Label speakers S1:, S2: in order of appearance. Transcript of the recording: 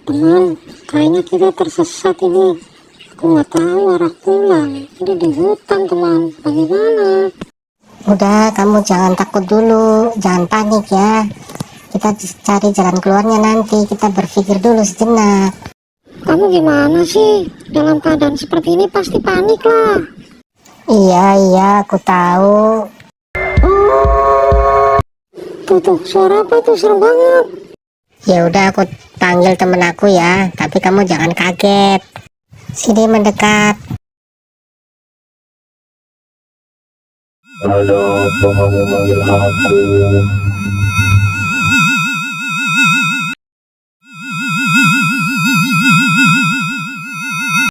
S1: Teman, kayaknya kita tersesat ini. Aku nggak tahu arah pulang. Ini di hutan, teman. Bagaimana?
S2: Udah, kamu jangan takut dulu, jangan panik ya. Kita cari jalan keluarnya nanti. Kita berpikir dulu sejenak.
S1: Kamu gimana sih? Dalam keadaan seperti ini pasti panik lah.
S2: Iya, aku tahu.
S1: Tuh, suara apa itu? Serem banget.
S2: Ya udah, aku panggil temen aku ya. Tapi kamu jangan kaget. Sini mendekat.
S3: Halo, apa kamu manggil aku?